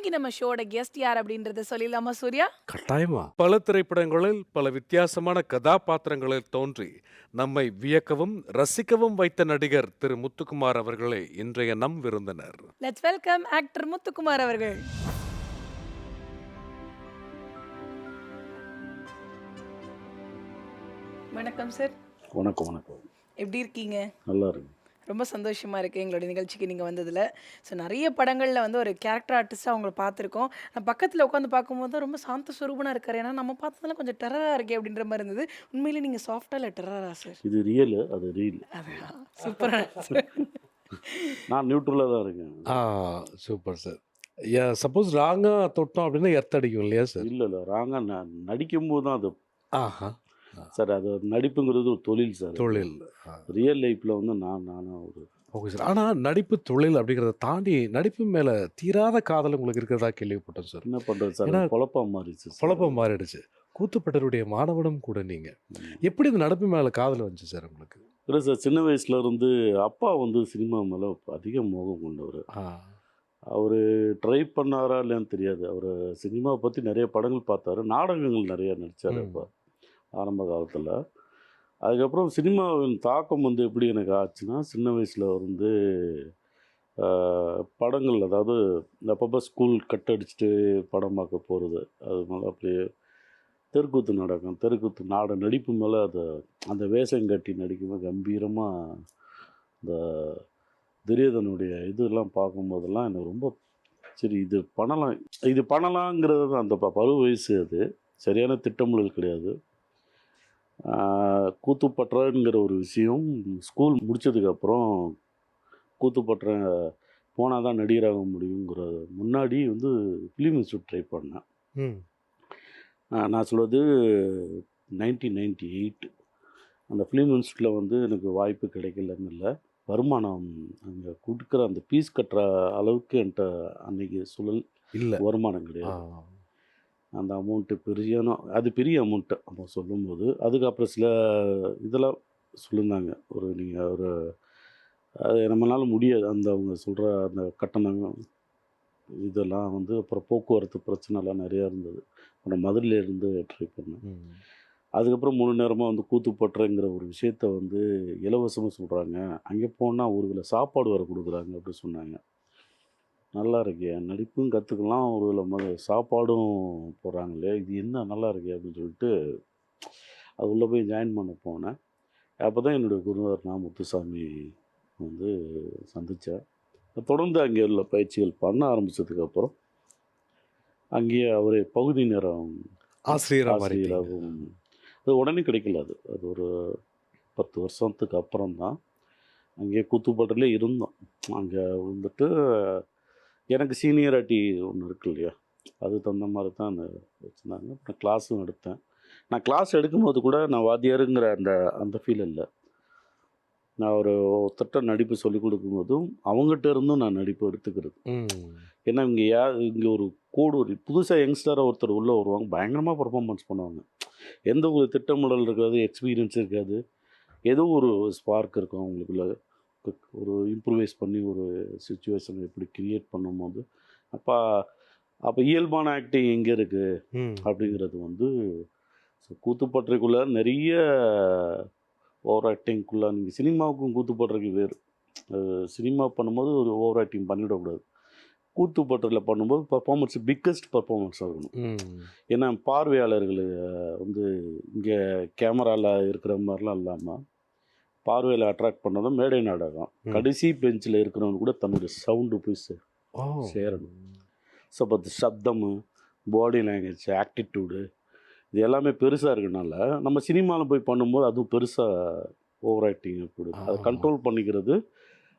இன்னைக்கு நம்ம ஷோட கெஸ்ட் யார் அப்படின்றத சொல்லிடலாமா சூர்யா? கட்டாயமா. பல திரைப்படங்களில் பல வித்தியாசமான கதாபாத்திரங்களில் தோன்றி நம்மை வியக்கவும், ரசிக்கவும் வைத்த நடிகர் திரு முத்துக்குமார் அவர்களே இன்றைய நம் விருந்தினர். லெட்ஸ் வெல்கம் ஆக்டர் முத்துக்குமார் அவர்கள். வணக்கம் சார். வணக்கம் வணக்கம். எப்படி இருக்கீங்க? நல்லா இருக்கு. ரொம்ப சந்தோஷமா இருக்கு எங்களுடைய நிகழ்ச்சிக்கு நீங்க வந்ததுல. ஸோ நிறைய படங்கள்ல வந்து ஒரு கேரக்டர் ஆர்டிஸ்டா அவங்கள பார்த்துருக்கோம். நான் பக்கத்துல உட்காந்து பார்க்கும்போது ரொம்ப சாந்த சுரூபனா இருக்காரு. ஏன்னா நம்ம பார்த்ததெல்லாம் கொஞ்சம் டெரரா இருக்கே அப்படின்ற மாதிரி இருந்தது. உண்மையிலே நீங்க சாஃப்டா இல்ல டெரரா சார்? இது ரியல், அது ரீல். சூப்பரா. நான் நியூட்ரலா தான் இருக்கேன். Super sir. சப்போஸ் ராங்கா தொட்டோம் அப்படின்னா எர்த்தடிக்கும் இல்லையா சார்? இல்ல ராங்கா நடிக்கும்போது தான் அது. ஆஹா. சார் அது நடிப்புங்கிறது ஒரு தொழில் சார். தொழில். ரியல் லைஃப்ல வந்து நானும் ஒரு. Okay sir. ஆனால் நடிப்பு தொழில் அப்படிங்கிறத தாண்டி நடிப்பு மேலே தீராத காதல் உங்களுக்கு இருக்கிறதா கேள்விப்பட்டேன் சார். என்ன பண்றது சார், ஏன்னா குழப்பா மாறிடுச்சு. குழப்பம் மாறிடுச்சு. கூத்துப்பட்டருடைய மாணவனும் கூட நீங்கள் எப்படி இந்த நடிப்பு மேலே காதல் வந்துச்சு சார் உங்களுக்கு? இல்லை சார், சின்ன வயசுல இருந்து அப்பா வந்து சினிமா மேலே அதிக மோகம் கொண்டவர். அவர் ட்ரை பண்ணாரா இல்லையான்னு தெரியாது. அவர் சினிமாவை பற்றி நிறைய படங்கள் பார்த்தாரு, நாடகங்கள் நிறைய நடித்தார் அப்போ ஆரம்ப காலத்தில். அதுக்கப்புறம் சினிமாவின் தாக்கம் வந்து எப்படி எனக்கு ஆச்சுன்னா, சின்ன வயசில் வந்து படங்கள், அதாவது இந்த அப்பப்போ ஸ்கூல் கட் அடிச்சுட்டு படம் பார்க்க போகிறது, அது மேலே அப்படியே தெருக்கூத்து நாடகம், தெருக்கூத்து நடிப்பு மேலே அந்த வேஷம் கட்டி நடிக்கும்போது கம்பீரமாக இந்த துரியோதனுடைய இதெல்லாம் பார்க்கும்போதெல்லாம் எனக்கு ரொம்ப சரி இது பண்ணலாங்கிறது தான். அந்த பருவ வயசு, அது சரியான திட்டமிடல் கிடையாது. கூத்துப்பற்றங்கிற ஒரு விஷயம் ஸ்கூல் முடித்ததுக்கப்புறம் கூத்துப்பற்ற போனால் தான் நடிகராக முடியுங்கிற முன்னாடி வந்து ஃபிலிம் இன்ஸ்டியூட் ட்ரை பண்ணேன். நான் சொல்வது 1998. அந்த ஃபிலிம் இன்ஸ்டியூட்டில் வந்து எனக்கு வாய்ப்பு கிடைக்கலன்னு இல்லை, வருமானம் அங்கே கொடுக்குற அந்த ஃபீஸ் கட்டுற அளவுக்கு என்கிட்ட அன்றைக்கி சூழல் இல்லை, வருமானம் கிடையாது. அந்த அமௌண்ட்டு அது பெரிய அமௌண்ட்டு அப்போ சொல்லும்போது. அதுக்கப்புறம் சில இதெல்லாம் சொல்லியிருந்தாங்க, நீங்கள் அது நம்மளால முடியாது, அவங்க சொல்கிற அந்த கட்டணம் இதெல்லாம் வந்து. அப்புறம் போக்குவரத்து பிரச்சனைலாம் நிறையா இருந்தது. அப்புறம் மதுரையிலேருந்து ட்ரை பண்ணேன். அதுக்கப்புறம் முழு நேரமாக வந்து கூத்துப்பற்றங்கிற ஒரு விஷயத்த வந்து இலவசமாக சொல்கிறாங்க, அங்கே போனால் ஒரு வேளை சாப்பாடு வர கொடுக்குறாங்க அப்படின்னு சொன்னாங்க. நல்லா இருக்கே, நடிப்பும் கற்றுக்கலாம், ஒரு வேளை சாப்பாடும் போடுறாங்களே, இது என்ன நல்லா இருக்கே அப்படின்னு சொல்லிட்டு அது உள்ளே போய் ஜாயின் பண்ண போனேன். அப்போ தான் என்னுடைய குருநாதர் முத்துசாமி வந்து சந்தித்தேன். தொடர்ந்து அங்கே உள்ள பயிற்சிகள் பண்ண ஆரம்பித்ததுக்கப்புறம் அங்கேயே அவரே பகுதி நேரம் ஆசிரியராகவும். அது உடனே கிடைக்கல, அது ஒரு 10 வருஷத்துக்கு அப்புறம் தான் அங்கேயே கூத்துப்பட்டிலே இருந்தோம். அங்கே வந்துட்டு எனக்கு சீனியராட்டி ஒன்று இருக்கு இல்லையா, அது தகுந்த மாதிரி தான் வச்சுருந்தாங்க. அப்புறம் கிளாஸும் எடுத்தேன். நான் கிளாஸ் எடுக்கும்போது கூட நான் வாத்தியாருங்கிற அந்த ஃபீல் இல்லை. நான் ஒருத்தட்ட நடிப்பு சொல்லிக் கொடுக்கும்போதும் அவங்ககிட்ட இருந்தும் நான் நடிப்பு எடுத்துக்கிறது. ஏன்னா இங்கே ஒரு புதுசாக யங்ஸ்டராக ஒருத்தர் உள்ளே வருவாங்க, பயங்கரமாக பர்ஃபார்மன்ஸ் பண்ணுவாங்க. எந்த ஒரு திட்டமிடல் இருக்காது, எக்ஸ்பீரியன்ஸ் இருக்காது, ஏதோ ஒரு ஸ்பார்க் இருக்கும் அவங்களுக்குள்ள. ஒரு இம்ப்ரூவைஸ் பண்ணி ஒரு சுச்சுவேஷன் எப்படி கிரியேட் பண்ணும்போது அப்போ இயல்பான ஆக்டிங் எங்கே இருக்குது அப்படிங்கிறது வந்து கூத்துப்பற்றைக்குள்ளே நிறைய ஓவர் ஆக்டிங்குள்ளே. நீங்கள் சினிமாவுக்கும் கூத்துப்பற்றைக்கு வேறு. சினிமா பண்ணும்போது ஒரு ஓவர் ஆக்டிங் பண்ணிவிடக்கூடாது. கூத்துப்பற்றையில் பண்ணும்போது பர்ஃபார்மன்ஸ் பிக்கஸ்ட் பர்ஃபார்மன்ஸ் ஆகணும். ஏன்னா பார்வையாளர்கள் வந்து இங்கே கேமராவில் இருக்கிற மாதிரிலாம் இல்லாமல் பார்வையில் அட்ராக்ட் பண்ணதும் மேடை நாடகம். கடைசி பெஞ்சில் இருக்கிறவங்க கூட தன்னுடைய சவுண்டு போய் சேரணும். ஸோ பத்து சப்தம், பாடி லாங்குவேஜ், ஆக்டிடியூடு, இது எல்லாமே பெருசாக இருக்கனால நம்ம சினிமாவில் போய் பண்ணும்போது அதுவும் பெருசாக ஓவர் ஆக்டிங் கொடுது. அதை கண்ட்ரோல் பண்ணிக்கிறது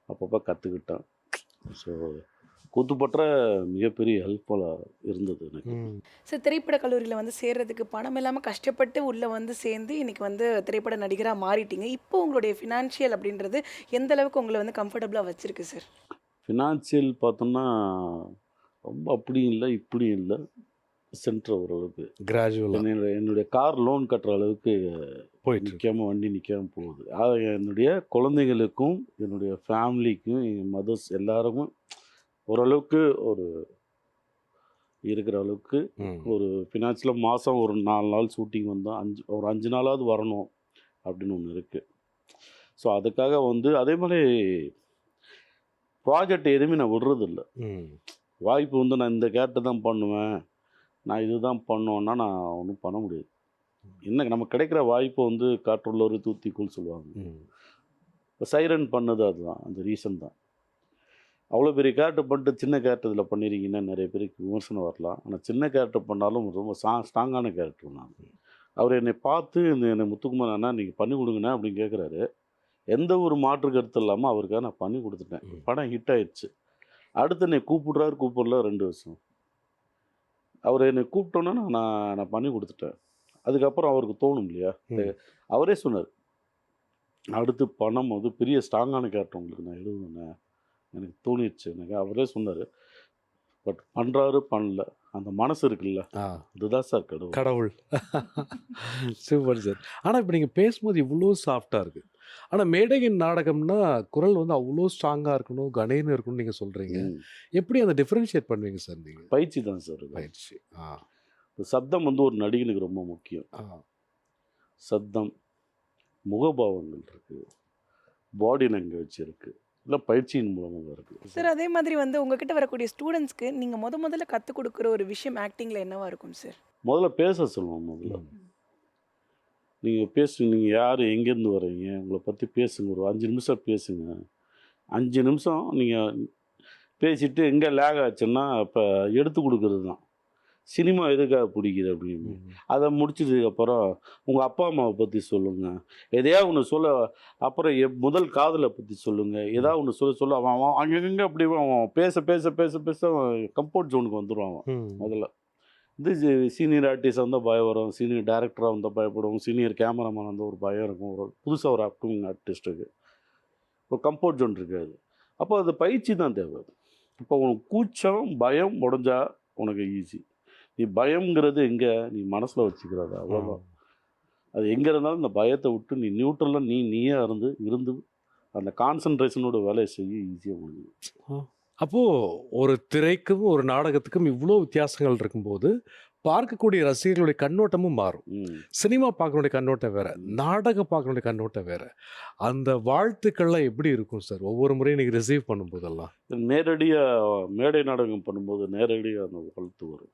அப்பப்போ கற்றுக்கிட்டேன். ஸோ கூத்துப்பற்ற மிகப்பெரிய ஹெல்ப்ஃபுல்லாக இருந்தது எனக்கு. சார், திரைப்பட கல்லூரியில் வந்து சேர்றதுக்கு பணம் இல்லாமல் கஷ்டப்பட்டு உள்ளே வந்து சேர்ந்து இன்றைக்கி வந்து திரைப்பட நடிகராக மாறிட்டீங்க. இப்போ உங்களுடைய ஃபினான்ஷியல் அப்படின்றது எந்த அளவுக்கு உங்களை வந்து கம்ஃபர்டபுளாக வச்சுருக்கு சார்? ஃபினான்ஷியல் பார்த்தோம்னா ரொம்ப அப்படியும் இல்லை இப்படியும் இல்லை, சென்டர் ஓரளவுக்கு கிராஜுவலாக. என்னுடைய கார் லோன் கட்டுற அளவுக்கு போயிட்டு நிற்காமல் வண்டி நிற்காமல் போகுது. என்னுடைய குழந்தைகளுக்கும் என்னுடைய ஃபேமிலிக்கும் எங்கள் மதர்ஸ் எல்லாருக்கும் ஓரளவுக்கு ஒரு இருக்கிற அளவுக்கு ம். ஒரு ஃபினான்ஷியலாக மாதம் ஒரு 4 நாள் ஷூட்டிங் வந்தால் ஒரு 5 நாளாவது வரணும் அப்படின்னு ஒன்று இருக்குது. ஸோ அதுக்காக வந்து அதே மாதிரி ப்ராஜெக்ட் எதுவுமே நான் விடுறதில்ல. ம். வாய்ப்பு வந்து நான் இந்த கேரக்டர் தான் பண்ணுவேன், நான் இதுதான் பண்ணுவேன்னா நான் ஒன்றும் பண்ண முடியாது. என்ன நமக்கு கிடைக்கிற வாய்ப்பை வந்து காற்றுள்ளவர் தூத்திக்குள் சொல்லுவாங்க. ம். இப்போ சைரன் பண்ணது அதுதான், அந்த ரீசன் தான். அவ்வளோ பெரிய கேரக்டர் பண்ணிட்டு சின்ன கேரக்டர் இதில் பண்ணியிருக்கீங்கன்னா நிறைய பேருக்கு விமர்சனம் வரலாம். ஆனால் சின்ன கேரக்டர் பண்ணாலும் ரொம்ப ஸ்ட்ராங்கான கேரக்டர் நான். அவர் என்னை பார்த்து என்னை முத்துக்குமார் அண்ணா நீங்கள் பண்ணி கொடுங்கண்ணா அப்படின்னு கேட்குறாரு. எந்த ஒரு மாற்று கருத்து இல்லாமல் அவருக்காக நான் பண்ணி கொடுத்துட்டேன். படம் ஹிட் ஆயிடுச்சு. அடுத்து என்னை கூப்பிடுறாரு கூப்பிடல 2 வருஷம். அவர் என்னை கூப்பிட்டோன்னே நான் பண்ணி கொடுத்துட்டேன். அதுக்கப்புறம் அவருக்கு தோணும் இல்லையா? அவரே சொன்னார், அடுத்து பணம் வந்து பெரிய ஸ்ட்ராங்கான கேரக்டர் உங்களுக்கு நான் எழுதுனேன், எனக்கு தோணிடுச்சு எனக்கு. அவரே சொன்னார். பட் பண்ணுறாரு பண்ணல, அந்த மனசு இருக்குல்ல, அதுதான் சார் கடவுள். கடவுள். Super sir. ஆனால் இப்போ நீங்கள் பேசும்போது இவ்வளோ சாஃப்டாக இருக்குது. ஆனால் மேடையின் நாடகம்னா குரல் வந்து அவ்வளோ ஸ்ட்ராங்காக இருக்கணும், கணேன்னு இருக்கணும்னு நீங்கள் சொல்கிறீங்க. எப்படி அந்த டிஃப்ரென்ஷியேட் பண்ணுவீங்க சார் நீங்கள்? பயிற்சி தான் சார். பயிற்சி. சப்தம் வந்து ஒரு நடிகனுக்கு ரொம்ப முக்கியம். சப்தம், முகபாவங்கள் இருக்குது, பாடி லாங்குவேஜ் இருக்குது, எல்லாம் பயிற்சியின் மூலமாக இருக்குது சார். அதே மாதிரி வந்து உங்ககிட்ட வரக்கூடிய ஸ்டூடெண்ட்ஸ்க்கு நீங்கள் முதல்ல கற்றுக் கொடுக்குற ஒரு விஷயம் ஆக்டிங்கில் என்னவா இருக்கும் சார்? முதல்ல பேச சொல்லுவோம். முதல்ல நீங்கள் பேசுங்க, நீங்கள் யார், எங்கேருந்து வர்றீங்க, உங்களை பற்றி பேசுங்க. ஒரு 5 நிமிஷம் பேசுங்க. 5 நிமிஷம் நீங்கள் பேசிவிட்டு எங்கே லேக் ஆச்சுன்னா இப்போ எடுத்து கொடுக்குறது தான். சினிமா எதுக்காக பிடிக்குது அப்படின்னு அதை முடிச்சதுக்கப்புறம் உங்கள் அப்பா அம்மாவை பற்றி சொல்லுங்கள், எதையா ஒன்று சொல்ல. அப்புறம் முதல் காதலை பற்றி சொல்லுங்கள், ஏதாவது ஒன்று சொல்ல அவன் அங்கங்கே அப்படி அவன் பேச பேச பேச பேச கம்ஃபர்ட் ஜோனுக்கு வந்துடுவான். முதல்ல இது சீனியர் ஆர்டிஸ்ட் வந்தால் பயம் வரும், சீனியர் டைரக்டராக வந்தால் பயப்படுவோம், சீனியர் கேமராமேன் வந்தால் ஒரு பயம் இருக்கும். ஒரு புதுசாக ஒரு அப்கமிங் ஆர்டிஸ்ட்டுக்கு ஒரு கம்ஃபர்ட் ஜோன் இருக்காது. அப்போ அது பயிற்சி தான் தேவை. இப்போ உனக்கு கூச்சம் பயம் உடஞ்சா உனக்கு ஈஸி. நீ பயம்ங்கிறது எங்கே, நீ மனசில் வச்சுக்கிறது அவ்வளோதான். அது எங்கே இருந்தாலும் இந்த பயத்தை விட்டு நீ நியூட்ரலாக நீயே இருந்து அந்த கான்சன்ட்ரேஷனோட வேலையை செய்ய ஈஸியாக முடியும். அப்போது ஒரு திரைக்கும் ஒரு நாடகத்துக்கும் இவ்வளோ வித்தியாசங்கள் இருக்கும்போது பார்க்கக்கூடிய ரசிகர்களுடைய கண்ணோட்டமும் மாறும். சினிமா பார்க்கக்கூடிய கண்ணோட்டம் வேற, நாடகம் பார்க்கக்கூடிய கண்ணோட்டம் வேற. அந்த வாழ்த்துக்கள்லாம் எப்படி இருக்கும் சார் ஒவ்வொரு முறையும் நீங்கள் ரிசீவ் பண்ணும்போதெல்லாம்? நேரடியாக மேடை நாடகம் பண்ணும்போது நேரடியாக அந்த வாழ்த்து வரும்.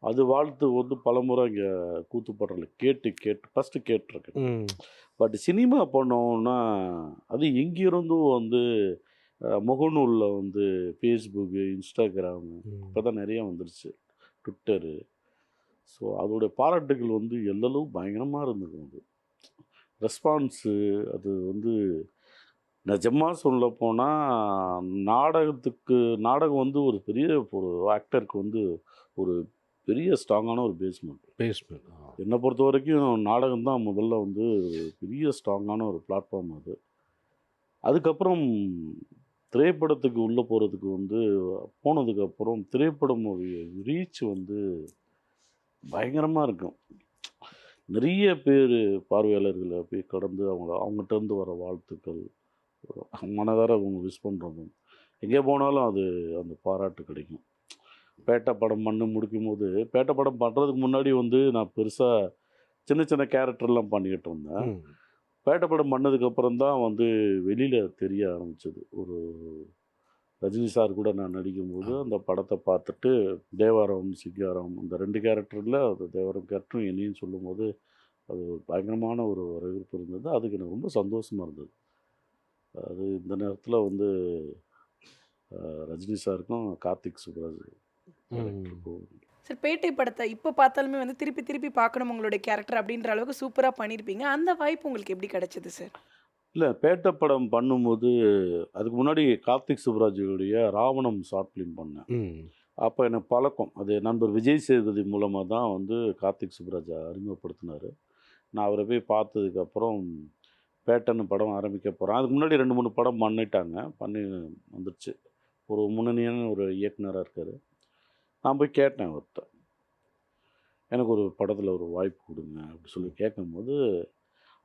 அது வாழ்த்து வந்து பலமுறை இங்கே கூத்துப்பாடல கேட்டு ஃபஸ்ட்டு கேட்டிருக்கேன். பட் சினிமா பண்ணோன்னா அது எங்கிருந்தும் வந்து முகநூலில் வந்து ஃபேஸ்புக்கு, இன்ஸ்டாகிராமு இப்போ தான் நிறையா வந்துடுச்சு, ட்விட்டரு. ஸோ அதோடைய பாராட்டுகள் வந்து எல்லளவு பயங்கரமாக இருந்தது. அது ரெஸ்பான்ஸு அது வந்து நிஜமாக சொல்ல போனால் நாடகம் வந்து ஒரு பெரிய ஒரு ஆக்டருக்கு வந்து ஒரு பெரிய ஸ்ட்ராங்கான ஒரு பேஸ்மெண்ட். என்னை பொறுத்த வரைக்கும் நாடகம் தான் முதல்ல வந்து பெரிய ஸ்ட்ராங்கான ஒரு பிளாட்ஃபார்ம். அதுக்கப்புறம் திரைப்படத்துக்கு உள்ளே போகிறதுக்கு வந்து போனதுக்கப்புறம் திரைப்படம் ரீச் வந்து பயங்கரமாக இருக்கும். நிறைய பேர் பார்வையாளர்களை போய் கடந்து அவங்ககிட்டருந்து வர வாழ்த்துக்கள், மனதார அவங்க விஷ் பண்ணுறதும், எங்கே போனாலும் அந்த பாராட்டு கிடைக்கும். பேட்டை படம் முடிக்கும்போது, பேட்டை படம் பண்ணுறதுக்கு முன்னாடி வந்து நான் பெருசாக சின்ன கேரக்டர்லாம் பண்ணிக்கிட்டு இருந்தேன். பேட்டை படம் பண்ணதுக்கப்புறம் தான் வந்து வெளியில் தெரிய ஆரம்பித்தது. ஒரு ரஜினி சார் கூட நான் நடிக்கும்போது அந்த படத்தை பார்த்துட்டு தேவாரம், சிங்காரம் அந்த 2 கேரக்டரில் அந்த தேவாரம் கேரக்டரும் என்னையும் சொல்லும்போது அது பயங்கரமான ஒரு வரவேற்பு இருந்தது. அதுக்கு எனக்கு ரொம்ப சந்தோஷமாக இருந்தது. அது இந்த நேரத்தில் வந்து ரஜினி சாருக்கும் கார்த்திக் சுப்ராஜ் சார், பேட்டை படத்தை இப்போ பார்த்தாலுமே வந்து திருப்பி பார்க்கணும் உங்களுடைய கேரக்டர் அப்படின்ற அளவுக்கு சூப்பராக பண்ணியிருப்பீங்க. அந்த வாய்ப்பு உங்களுக்கு எப்படி கிடைச்சது சார்? இல்லை, பேட்டை படம் பண்ணும்போது அதுக்கு முன்னாடி கார்த்திக் சுப்ராஜுடைய ராவணம் ஷார்ட் ஃபிலிம் பண்ணேன். அப்போ எனக்கு பழக்கம். அது நண்பர் விஜய் சேதுபதி மூலமாக தான் வந்து கார்த்திக் சுப்ராஜை அறிமுகப்படுத்தினார். நான் அவரை போய் பார்த்ததுக்கப்புறம் பேட்டைன்னு படம் ஆரம்பிக்க போகிறேன். அதுக்கு முன்னாடி 2-3 படம் பண்ணி வந்துடுச்சு. ஒரு முன்னணியான ஒரு இயக்குனராக இருக்கார். நான் போய் கேட்டேன் அவர்கிட்ட, எனக்கு ஒரு படத்தில் ஒரு வாய்ப்பு கொடுங்க அப்படி சொல்லி கேட்கும்போது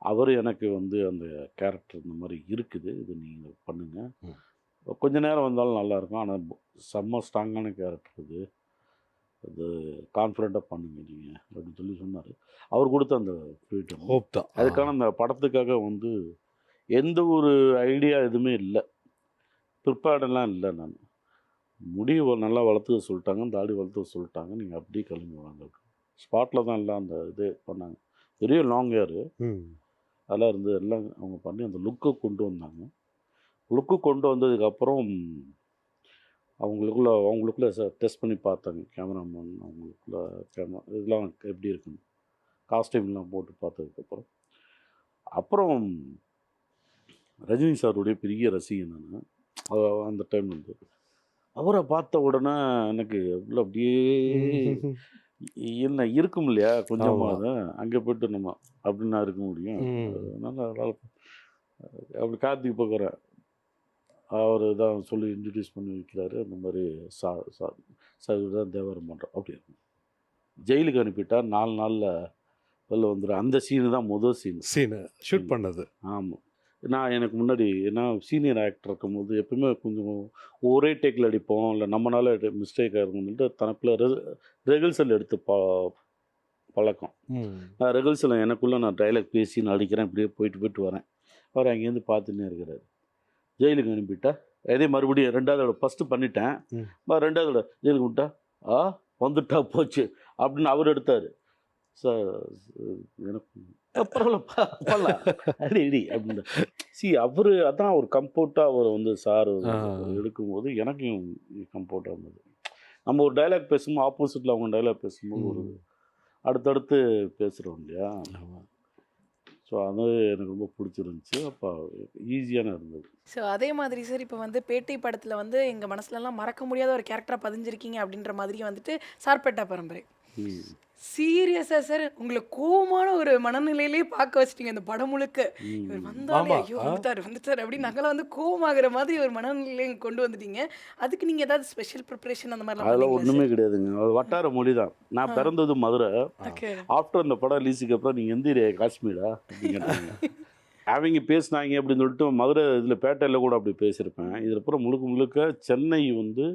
அவர் எனக்கு வந்து அந்த கேரக்டர் இந்த மாதிரி இருக்குது, இது நீங்கள் பண்ணுங்கள், கொஞ்ச நேரம் வந்தாலும் நல்லாயிருக்கும், ஆனால் செம்ம ஸ்ட்ராங்கான கேரக்டர் இது, அது கான்ஃபிடண்ட்டாக பண்ணுங்க நீங்கள் அப்படின்னு சொல்லி சொன்னார். அவர் கொடுத்த அந்த ஃப்ரீடம். ஹோப் தான். அதுக்கான அந்த படத்துக்காக வந்து எந்த ஒரு ஐடியா எதுவுமே இல்லை, ப்ரிப்பேர்டெல்லாம் இல்லை. நான் முடி நல்லா வளர்த்துக்க சொல்லிட்டாங்க, தாடி வளர்த்துக்க சொல்லிட்டாங்க, நீங்கள் அப்படியே கிளம்பி வாங்க. ஸ்பாட்டில் தான் எல்லாம் அந்த இது பண்ணாங்க. பெரிய லாங் ஹேரு அதெல்லாம் இருந்து எல்லாம் அவங்க பண்ணி அந்த லுக்கை கொண்டு வந்தாங்க. லுக்கு கொண்டு வந்ததுக்கப்புறம் அவங்களுக்குள்ள டெஸ்ட் பண்ணி பார்த்தாங்க கேமராமேன். அவங்களுக்குள்ள இதெல்லாம் எப்படி இருக்குன்னு காஸ்டியூம்லாம் போட்டு பார்த்ததுக்கப்புறம் அப்புறம் ரஜினி சாருடைய பெரிய ரசிகன் நான். அந்த டைம் வந்து அவரை பார்த்த உடனே எனக்கு உள்ள அப்படியே என்ன இருக்கும் இல்லையா கொஞ்சமாக அங்கே போய்ட்டு நம்ம அப்படின்னா இருக்க முடியும். நல்லா அப்படி கார்த்திக் பார்க்குறேன், அவர் தான் சொல்லி இன்ட்ரடியூஸ் பண்ணி வைக்கிறாரு. அந்த மாதிரி தான் தேவாரம் பண்ணுறோம் அப்படி இருக்கும். ஜெயிலுக்கு அனுப்பிட்டா 4 நாளில் வெளில வந்துடும். அந்த சீனு தான் முதல் சீனு ஷூட் பண்ணது. ஆமாம். நான் எனக்கு முன்னாடி நான் சீனியர் ஆக்டர் இருக்கும்போது எப்பவுமே கொஞ்சம் ஒரே டேக்கில் அடிப்போம், இல்லை நம்மளால மிஸ்டேக் ஆகுதுன்ட்டு தனக்குள்ள ரெகல்சல் எடுத்து பழக்கம். நான் ரெகல்சல் எனக்குள்ளே நான் டைலாக் பேசி நான் அடிக்கிறேன், இப்படியே போயிட்டு வரேன். அவர் அங்கேருந்து பார்த்துன்னே இருக்கிறாரு. ஜெயிலுக்கு அனுப்பிட்டா அதே மறுபடியும் 2வது ஃபஸ்ட்டு பண்ணிட்டேன், 2வது ஜெயிலுக்கு விட்டா வந்துட்டா போச்சு அப்படின்னு அவர் எடுத்தார். சார் எனக்கு பரவாயில்ல அடி இடி அப்படின்னு அவர் அதான் ஒரு கம்ஃபர்ட்டாக அவர் வந்து சார் எடுக்கும்போது எனக்கும் கம்ஃபர்ட்டாக இருந்தது. நம்ம ஒரு டைலாக் பேசும்போது ஆப்போசிட்டில் அவங்க டைலாக் பேசும்போது ஒரு அடுத்தடுத்து பேசுகிறோம் இல்லையா. ஸோ அது எனக்கு ரொம்ப பிடிச்சிருந்துச்சி. அப்போ ஈஸியான இருந்தது. ஸோ அதே மாதிரி சார் இப்போ வந்து பேட்டை படத்தில் வந்து எங்கள் மனசுலலாம் மறக்க முடியாத ஒரு கேரக்டராக பதிஞ்சிருக்கீங்க அப்படின்ற மாதிரி வந்துட்டு சார்பேட்டா பரம்பரை. சீரியஸா சார் உங்களை கோவமான ஒரு மனநிலையிலே பார்க்க வச்சிட்டீங்க அந்த படம் முழுக்க. இவர் வந்தாலே ஐயோ வந்துட்டார் அப்படின்னு நாங்களாம் வந்து கோவமாகிற மாதிரி ஒரு மனநிலையை கொண்டு வந்துட்டீங்க. அதுக்கு நீங்கள் ஏதாவது ஸ்பெஷல் ப்ரிப்பரேஷன் அந்த மாதிரிலாம் அதெல்லாம் ஒன்றுமே கிடையாதுங்க. வட்டார மொழி தான். நான் பிறந்தது மதுரை. ஆஃப்டர் அந்த படம் ரிலீஸுக்கு அப்புறம் நீங்கள் எந்த ஏரியா காஷ்மீரா அப்படின்னு அவங்க பேசினாங்க அப்படின்னு சொல்லிட்டு மதுரை இதில் பேட்டையில் கூட அப்படி பேசியிருப்பேன். இதில் அப்புறம் முழுக்க சென்னை வந்து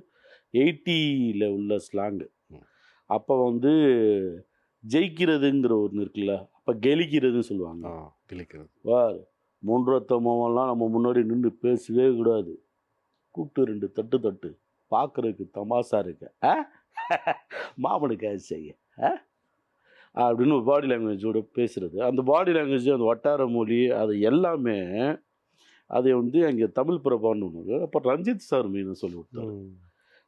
80ல் உள்ள ஸ்லாங்கு. அப்போ வந்து ஜெயிக்கிறதுங்கிற ஒன்று இருக்குல்ல, அப்போ கெலிக்கிறதுன்னு சொல்லுவாங்க. கெலிக்கிறது வார் 3 ரத்தமெல்லாம் நம்ம முன்னாடி நின்று பேசவே கூடாது, கூப்பிட்டு 2 தட்டு பார்க்குறதுக்கு தமாசா இருக்கு மாமனுக்கு செய்ய அப்படின்னு ஒரு பாடி லாங்குவேஜோடு பேசுகிறது. அந்த பாடி லாங்குவேஜ் அந்த வட்டார மொழி அது எல்லாமே அதை வந்து அங்கே தமிழ் பிரபான்னு ஒன்று. அப்போ ரஞ்சித் சார் மீன் சொல்லி விட்டார்.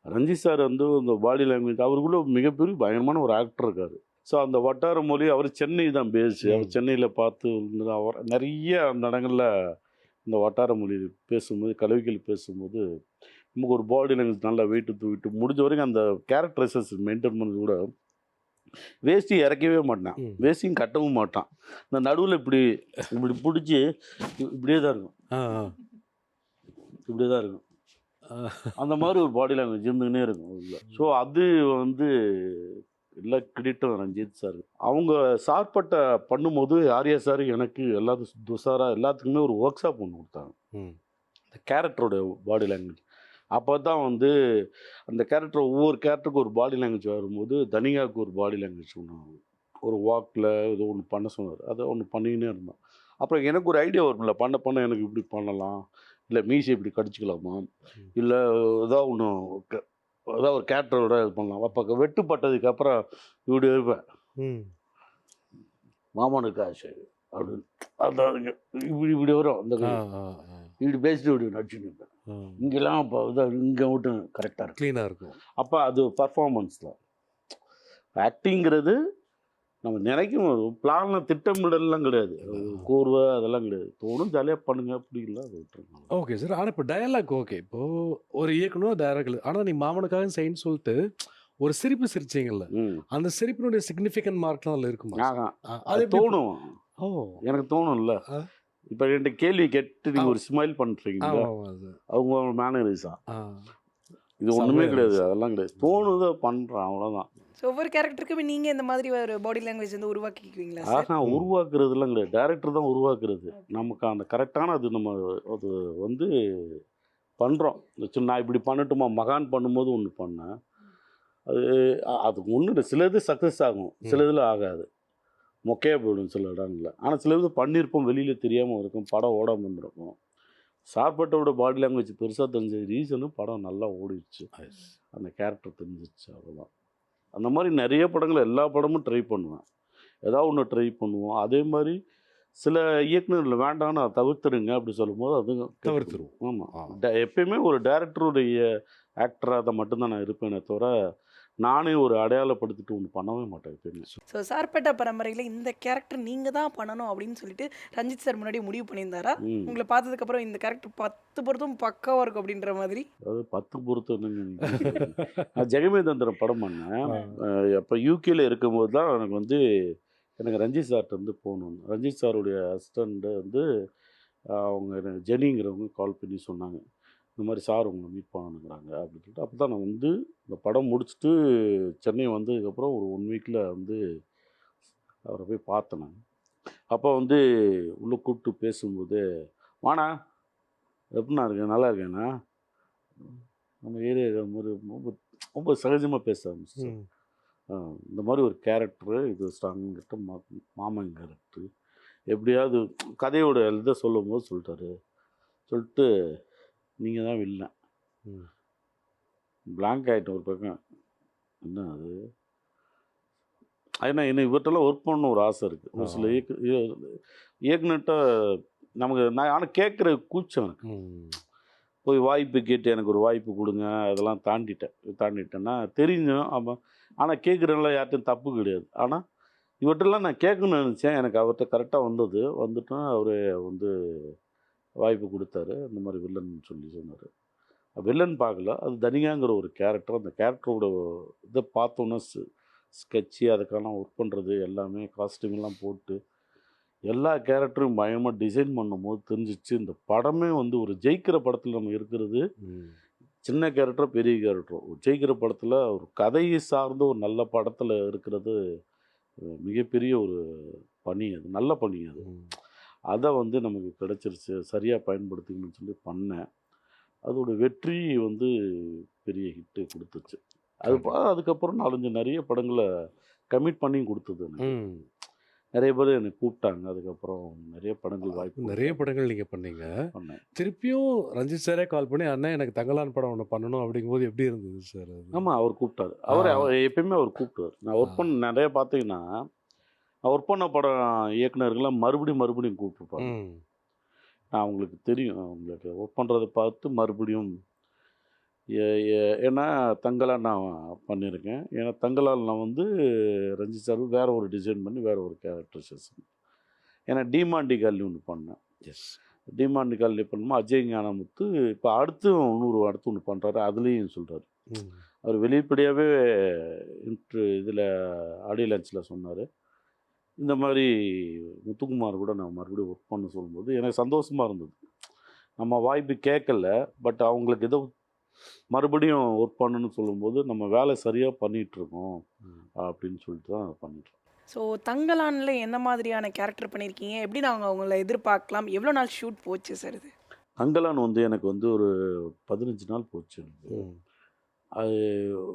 ரஞ்சித் சார் வந்து இந்த பாடி லாங்குவேஜ் அவருக்குள்ள மிகப்பெரிய பயங்கரமான ஒரு ஆக்டர் இருக்கார். ஸோ அந்த வட்டார மொழி அவர் சென்னை தான் பேஸு. அவர் சென்னையில் பார்த்து அவர் நிறைய அந்த இடங்களில் இந்த வட்டார மொழி பேசும்போது கலவைகள் பேசும்போது நமக்கு ஒரு பாடி லாங்குவேஜ் நல்லா வெயிட்டு தூக்கிட்டு முடிஞ்ச வரைக்கும் அந்த கேரக்டரைசஸ் மெயின்டைன் பண்ணது கூட வேஷ்டி இறக்கவே மாட்டான், வேஷ்டியும் கட்டவும் மாட்டான். இந்த நடுவில் இப்படி பிடிச்சி இப்படியே தான் இருக்கும், இப்படியே தான் இருக்கும். அந்த மாதிரி ஒரு பாடி லாங்குவேஜ் இருந்துக்கினே இருக்கும் உள்ள. ஸோ அது வந்து எல்லா கிரெடிட்டும் ரஞ்சித் சார். அவங்க சார்பட்ட பண்ணும்போது ஆர்யா சார் எனக்கு எல்லாத்துக்கும் துசாராக எல்லாத்துக்குமே ஒரு ஒர்க் ஷாப் ஒன்று கொடுத்தாங்க, இந்த கேரக்டரோட பாடி லாங்குவேஜ். அப்போ தான் வந்து அந்த கேரக்டர் ஒவ்வொரு கேரக்டருக்கும் ஒரு பாடி லாங்குவேஜ் வரும்போது தனியாவுக்கு ஒரு பாடி லாங்குவேஜ் ஒன்று ஒரு வாக்கில் ஏதோ ஒன்று பண்ண சொன்னார். அதை ஒன்று பண்ணிக்கினே இருந்தோம். அப்புறம் எனக்கு ஒரு ஐடியா வரும்ல, பண்ண எனக்கு இப்படி பண்ணலாம், இல்லை மீசை இப்படி கடிச்சிக்கலாமா, இல்லை ஏதாவது ஒன்று ஏதாவது ஒரு கேரக்டரோட இது பண்ணலாம். அப்போ வெட்டுப்பட்டதுக்கு அப்புறம் இப்படி இருப்பேன், மாமனுக்கு ஆசை அப்படின்னு அதான் இப்படி வரும். அந்த இப்படி பேசிட்டு இப்படி நடிச்சுட்டு இருப்பேன். இங்கெல்லாம் இப்போ இங்கே மட்டும் கரெக்டாக இருக்கும், க்ளீனாக இருக்கும். அப்போ அது பர்ஃபார்மன்ஸில் ஆக்டிங்கிறது நம்ம நினைக்கும் பிளானில் திட்டமிடலாம் கிடையாது, கோர்வை அதெல்லாம் கிடையாது. தோணும் ஜாலியாக பண்ணுங்க, அப்படி இல்லை அதை விட்டுருங்க. Okay sir. ஆனால் இப்போ டயலாக் ஓகே, இப்போது ஒரு இயக்குனர் டைரக்டர், ஆனால் நீ மாமனுக்காக செய்யன்னு சொல்லிட்டு ஒரு சிரிப்பு சிரிச்சிங்கல்ல, அந்த சிரிப்பினுடைய சிக்னிஃபிகன்ட் மார்க்லாம் அதில் இருக்குமா? அது தோணும். எனக்கு தோணும்ல. இப்போ என்கிட்ட கேள்வி கேட்டு நீங்கள் ஒரு ஸ்மைல் பண்ணுறீங்களா, அவங்க மேனரிஸா, இது ஒன்றுமே கிடையாது, அதெல்லாம் கிடையாது. தோணுதை பண்ணுறேன், அவ்வளோதான். ஸோ ஒவ்வொரு கேரக்டருக்குமே நீங்கள் இந்த மாதிரி ஒரு பாடி லாங்குவேஜ் வந்து உருவாக்கிக்குவீங்களா சார்? நான் உருவாக்குறதுலாம் கிடையாது, டேரக்டர் தான் உருவாக்குறது. நமக்கு அந்த கரெக்டான அது நம்ம அது வந்து பண்ணுறோம். நான் இப்படி பண்ணட்டுமா, மகான் பண்ணும்போது ஒன்று பண்ணேன், அது அது ஒன்றும் இல்லை, சில இது சக்ஸஸ் ஆகும், சில இதில் ஆகாது, மொக்கையாக போயிடும் சில இடங்களில். ஆனால் சில இது பண்ணியிருப்போம், வெளியில் தெரியாமல் இருக்கும், படம் ஓடாமல் இருந்திருக்கும். சார்பட்டோட பாடி லாங்குவேஜ் பெருசாக தெரிஞ்ச ரீசனும் படம் நல்லா ஓடிடுச்சு, அந்த கேரக்டர் தெரிஞ்சிச்சு, அவ்வளோதான். அந்த மாதிரி நிறைய படங்கள், எல்லா படமும் ட்ரை பண்ணுவேன், ஏதாவது ஒன்று ட்ரை பண்ணுவோம். அதே மாதிரி சில இயக்குநர்கள் வேண்டாம்னு அதை தவிர்த்துடுங்க அப்படி சொல்லும்போது அது தவிர்த்துருவோம். ஆமாம், எப்பயுமே ஒரு டைரக்டருடைய ஆக்டராக அதை மட்டும்தான் நான் இருப்பேனே தவிர நானே ஒரு அடையாளப்படுத்திட்டு ஒன்று பண்ணவே மாட்டேன் எப்பயுமே. ஸோ சார்பேட்டா பரம்பரையில் இந்த கேரக்டர் நீங்கள் தான் பண்ணணும் அப்படின்னு சொல்லிட்டு ரஞ்சித் சார் முன்னாடி முடிவு பண்ணியிருந்தாரா? உங்களை பார்த்ததுக்கப்புறம் இந்த கேரக்டர் 10 பொருத்தும் பக்காவாக இருக்கும் அப்படின்ற மாதிரி? அதாவது 10 பொறுத்து நான் ஜெகமேதந்திரன் படம் பண்ணேன். அப்போ யூகேல இருக்கும்போது தான் எனக்கு ரஞ்சித் சார்கிட்ட போகணும். ரஞ்சித் சாருடைய அசிஸ்டண்ட்டு அவங்க எனக்கு ஜெனிங்கிறவங்க கால் பண்ணி சொன்னாங்க, இந்த மாதிரி சார் உங்களை மீட் பண்ணணுங்கிறாங்க அப்படின்னு சொல்லிட்டு. அப்போ தான் நான் இந்த படம் முடிச்சுட்டு சென்னை வந்ததுக்கப்புறம் ஒரு 1 வீக்கில் அவரை போய் பார்த்தேன் நான். அப்போ உள்ளே கூப்பிட்டு பேசும்போது, வாண்ணா எப்படிண்ணா இருக்கேன், நல்லா இருக்கேண்ணா, நம்ம ஏரியா மாதிரி ரொம்ப ரொம்ப சகஜமாக பேச ஆரம்பிச்சு. இந்த மாதிரி ஒரு கேரக்டரு, இது ஸ்ட்ராங்கிட்ட மாமன் கேரக்டரு, எப்படியாவது கதையோட இதை சொல்லும்போது சொல்லிட்டு நீங்கள் தான் வில்லன். பிளாங்க் ஆகிட்டேன் ஒரு பக்கம், என்ன அது, ஏன்னா என்ன இவர்கிட்டலாம் ஒர்க் பண்ண ஒரு ஆசை இருக்குது. ஒரு சில இயக்குனர்கிட்ட நமக்கு நான் ஆனால் கேட்குற கூச்சம் எனக்கு. போய் வாய்ப்பு கேட்டு எனக்கு ஒரு வாய்ப்பு கொடுங்க, அதெல்லாம் தாண்டிட்டேன்னா தெரிஞ்சும். ஆமாம், ஆனால் கேட்குறதுல யார்ட்டும் தப்பு கிடையாது. ஆனால் இவர்கிட்டலாம் நான் கேட்கணும்னு நினச்சேன், எனக்கு அவர்கிட்ட கரெக்டாக வந்துட்டோம். அவர் வாய்ப்பு கொடுத்தாரு, இந்த மாதிரி வில்லன் சொன்னார். வில்லன் பார்க்கல, அது தனியாங்கிற ஒரு கேரக்டர். அந்த கேரக்டரோட இதை பார்த்தோன்னா ஸ்கெட்சு, அதுக்கெல்லாம் ஒர்க் பண்ணுறது எல்லாமே, காஸ்டியூம்லாம் போட்டு எல்லா கேரக்டரும் பயமாக டிசைன் பண்ணும்போது தெரிஞ்சிச்சு, இந்த படமே ஒரு ஜெயிக்கிற படத்தில் நம்ம இருக்கிறது சின்ன கேரக்டரோ பெரிய கேரக்டரோ, ஜெயிக்கிற படத்தில் ஒரு கதையை சார்ந்த ஒரு நல்ல படத்தில் இருக்கிறது மிகப்பெரிய ஒரு பணி, அது நல்ல பணி. அதை நமக்கு கிடச்சிருச்சு, சரியாக பயன்படுத்திக்கணும்னு சொல்லி பண்ணேன். அதோட வெற்றி பெரிய ஹிட்டு கொடுத்துச்சு. அதுக்கப்புறம் 4-5 நிறைய படங்களை கமிட் பண்ணி கொடுத்தது எனக்கு. நிறைய பேர் என்னை கூப்பிட்டாங்க, அதுக்கப்புறம் நிறைய படங்கள் வாய்ப்பு, நிறைய படங்கள் நீங்கள் பண்ணீங்க. பண்ணேன். திருப்பியும் ரஞ்சித் சாரே கால் பண்ணி, அண்ணா எனக்கு தங்கலான் படம் ஒன்று பண்ணணும் அப்படிங்கும்போது எப்படி இருந்தது சார் அது? ஆமாம், அவர் கூப்பிட்டாரு. அவர் எப்பயுமே அவர் கூப்பிட்டார். நான் ஒர்க் பண்ண நிறைய பார்த்தீங்கன்னா, நான் ஒர்க் பண்ண படம் இயக்குனர்கள்லாம் மறுபடியும் கூப்பிட்டுருப்பாங்க. நான் அவங்களுக்கு தெரியும், அவங்களுக்கு ஒர்க் பண்ணுறதை பார்த்து மறுபடியும். ஏன்னா தங்கலான் நான் பண்ணியிருக்கேன். ஏன்னா தங்கலால் நான் ரஞ்சித் சார் வேறு ஒரு டிசைன் பண்ணி வேறு ஒரு கேரக்டரைசேஷன். ஏன்னா டிமாண்டி காலனி ஒன்று பண்ணேன். டிமாண்டி காலனி பண்ணும்போது அஜய் ஞானமுத்து இப்போ அடுத்து ஒன்று பண்ணுறாரு, அதுலேயும் சொல்கிறார். அவர் வெளிப்படையாகவே இதில் ஆடியோ லான்ச்சில் சொன்னார், இந்த மாதிரி முத்துக்குமார் கூட நான் மறுபடியும் ஒர்க் பண்ண சொல்லும்போது எனக்கு சந்தோஷமாக இருந்தது. நம்ம வாய்ப்பு கேட்கல, பட் அவங்களுக்கு ஏதோ மறுபடியும் ஒர்க் பண்ணணும்னு சொல்லும்போது நம்ம வேலை சரியாக பண்ணிகிட்ருக்கோம் அப்படின்னு சொல்லிட்டு தான் பண்ணிட்டுருக்கோம். ஸோ தங்கலானில் என்ன மாதிரியான கேரக்டர் பண்ணியிருக்கீங்க, எப்படி நாங்கள் அவங்கள எதிர்பார்க்கலாம், எவ்வளோ நாள் ஷூட் போச்சு சார் இது? தங்கலான் எனக்கு ஒரு 15 நாள் போச்சு எனக்கு. அது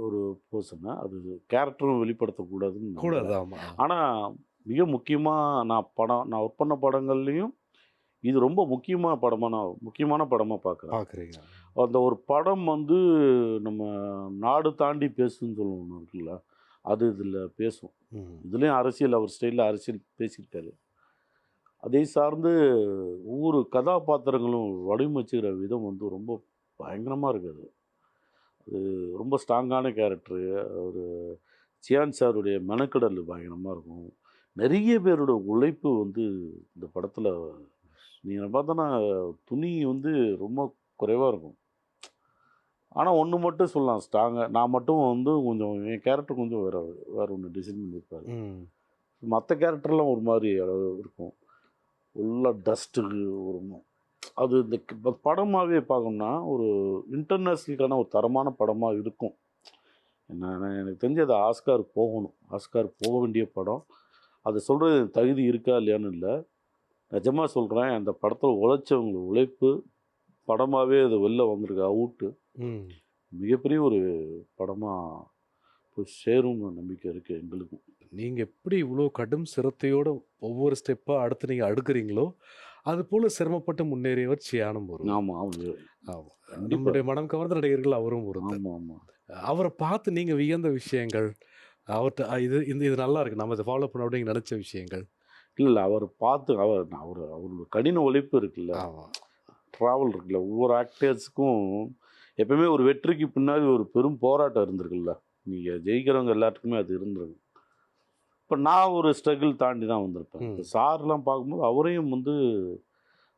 ஒரு போர்ஷன்னா அது கேரக்டரும் வெளிப்படுத்தக்கூடாதுன்னு கூடாது. ஆனால் மிக முக்கியமாக நான் ஒர்க் பண்ண படங்கள்லேயும் இது ரொம்ப முக்கியமான படமாக பார்க்குறேன். அந்த ஒரு படம் நம்ம நாடு தாண்டி பேசுன்னு சொல்லணும் இருக்குல்ல, அது இதில் பேசும். இதுலேயும் அரசியல், அவர் ஸ்டைலில் அரசியல் பேசியிருக்காரு. அதை சார்ந்து ஒவ்வொரு கதாபாத்திரங்களும் வடிவமைச்சுக்கிற விதம் ரொம்ப பயங்கரமாக இருக்குது. அது ரொம்ப ஸ்ட்ராங்கான கேரக்டரு. ஒரு சியான் சாருடைய மெனக்கடல் பயங்கரமாக இருக்கும். நிறைய பேரோட உழைப்பு இந்த படத்தில் நீங்கள் பார்த்தோன்னா துணி ரொம்ப குறைவாக இருக்கும். ஆனால் ஒன்று மட்டும் சொல்லலாம் ஸ்ட்ராங்காக, நான் மட்டும் கொஞ்சம் என் கேரக்டர் கொஞ்சம் வேறு ஒன்று டிசைன் பண்ணியிருப்பாரு. மற்ற கேரக்டர்லாம் ஒரு மாதிரி இருக்கும், ஃபுல்லாக டஸ்ட்டுக்கு ஒரு அது இந்த படமாகவே பார்க்கணுன்னா ஒரு இன்டர்நேஷ்னலுக்கான ஒரு தரமான படமாக இருக்கும். எனக்கு தெரிஞ்சு அது ஆஸ்கார் போக வேண்டிய படம். அதை சொல்கிறது தகுதி இருக்கா இல்லையான்னு இல்லை, நிஜமாக சொல்கிறேன். அந்த படத்தில் உழைச்சவங்க உழைப்பு படமாகவே அது வெளில வந்திருக்கு. அவுட்டு மிகப்பெரிய ஒரு படமாக போய் சேரும்னு நம்பிக்கை இருக்குது எங்களுக்கும். நீங்கள் எப்படி இவ்வளோ கடும் சிரத்தையோட ஒவ்வொரு ஸ்டெப்பாக அடுத்து நீங்கள் அடுக்குறீங்களோ அது போல் சிரமப்பட்டு முன்னேறியவர் சியானம் ஒரு. ஆமாம், அவங்க ஆமாம், நம்முடைய மனம் கவர்ந்த நடிகர்கள் அவரும் ஒரு. ஆமாம் ஆமாம். அவரை பார்த்து நீங்கள் வியந்த விஷயங்கள், அவர்கிட்ட இது நல்லா இருக்கு, நம்ம இதை ஃபாலோ பண்ண அப்படின்னு நினச்ச விஷயங்கள்? இல்லை, அவர் பார்த்து அவரோட கடின உழைப்பு இருக்குல்ல, ஆமாம், ட்ராவல் இருக்குல்ல, ஒவ்வொரு ஆக்டர்ஸுக்கும் எப்பவுமே ஒரு வெற்றிக்கு பின்னாடி ஒரு பெரும் போராட்டம் இருந்திருக்குல்ல. நீங்கள் ஜெயிக்கிறவங்க எல்லாத்துக்குமே அது இருந்திருக்கு. இப்போ நான் ஒரு ஸ்ட்ரகிள் தாண்டி தான் வந்திருப்பேன். இப்போ சார்லாம் பார்க்கும்போது அவரையும்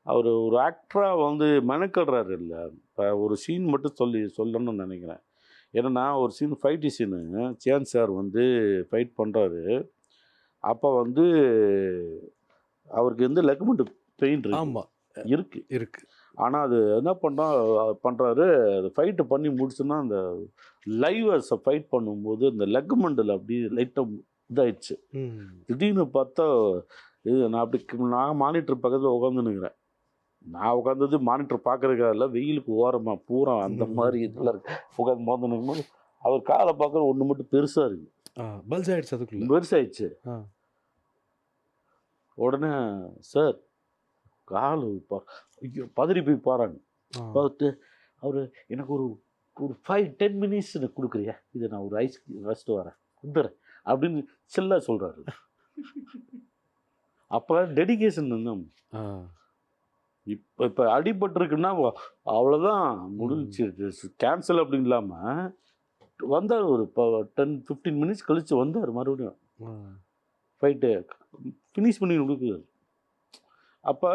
அவர் ஒரு ஆக்டராக மெனக்கடுறாரு இல்லை. இப்போ ஒரு சீன் மட்டும் சொல்லணும்னு நினைக்கிறேன். ஏன்னா ஒரு scene fight scene Chiyaan sir fight பண்ணுறாரு. அப்போ அவருக்கு லெக்மெண்ட் பெயின் இருக்கு. ஆமாம், இருக்கு. ஆனால் அது என்ன பண்ணுறாரு, அது ஃபைட்டு பண்ணி முடிச்சுன்னா அந்த லைவர்ஸை ஃபைட் பண்ணும்போது அந்த லெக்மெண்டில் அப்படியே லைட்டாக இதாகிடுச்சு. திடீர்னு பார்த்தா நான் மானிட்டர் பக்கத்தில் உட்காந்துன்னுக்கிறேன். நான் உட்காந்தது மானிட்டர் பார்க்குறதுக்காக வெயிலுக்கு ஓரமாக பூரா அந்த மாதிரி இதில் இருக்கு உட்காந்து மோந்துனுக்கும் போது அவர் காலை பார்க்குற ஒன்று மட்டும் பெருசாக இருக்குது. பல்சாயிடுச்சு, அதுக்குள்ள பெருசாகிடுச்சு. உடனே சார் கால் ஐயோ பதறி போய் பாருங்க. பார்த்துட்டு அவர் எனக்கு ஒரு 5-10 மினிட்ஸ் கொடுக்குறியா, இதை நான் ஒரு ஐஸ் வச்சுட்டு வரேன் வந்துடுறேன் அப்படின்னு செல்லாக சொல்கிறாரு. அப்போ டெடிகேஷன் இப்போ அடிபட்டிருக்குன்னா அவ்வளோதான் முடிஞ்சிச்சு, கேன்சல் அப்படின்னு இல்லாமல் வந்தார். ஒரு 10-15 மினிட்ஸ் கழித்து வந்தார், மறுபடியும் ஃபைட்டு ஃபினிஷ் பண்ணி கொடுக்குறாரு. அப்போ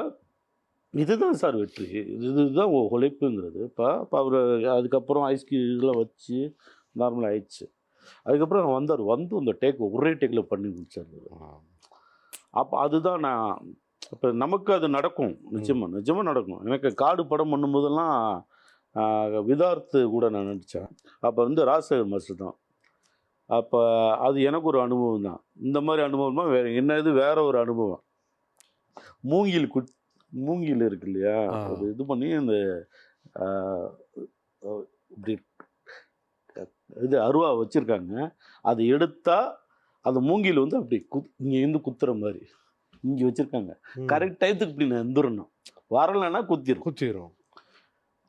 இதுதான் சார் வெற்றி, இதுதான் உழைப்புங்கிறது. இப்போ அவர் அதுக்கப்புறம் ஐஸ்க்கு இதெல்லாம் வச்சு நார்மலாக ஆயிடுச்சு. அதுக்கப்புறம் வந்தார், அந்த ஒரே டேக்கில் பண்ணி முடிச்சார். அப்போ அதுதான் நான் இப்போ நமக்கு அது நடக்கும், நிஜமாக நடக்கும். எனக்கு காடு படம் பண்ணும்போதெல்லாம் விதார்த்து கூட நான் நடித்தேன். அப்போ ராஜசேகர் மாஸ்டர் தான். அப்போ அது எனக்கு ஒரு அனுபவம் தான். இந்த மாதிரி அனுபவமாக வேற ஒரு அனுபவம். மூங்கில் இருக்கு இல்லையா, அது இது பண்ணி அந்த இப்படி இது அருவா வச்சுருக்காங்க. அதை எடுத்தால் அந்த மூங்கில் அப்படி இங்கே குத்துற மாதிரி இங்கே வச்சுருக்காங்க. கரெக்ட் டயத்துக்கு இப்படி நான் எந்திரணும், வரலைன்னா குத்திரும்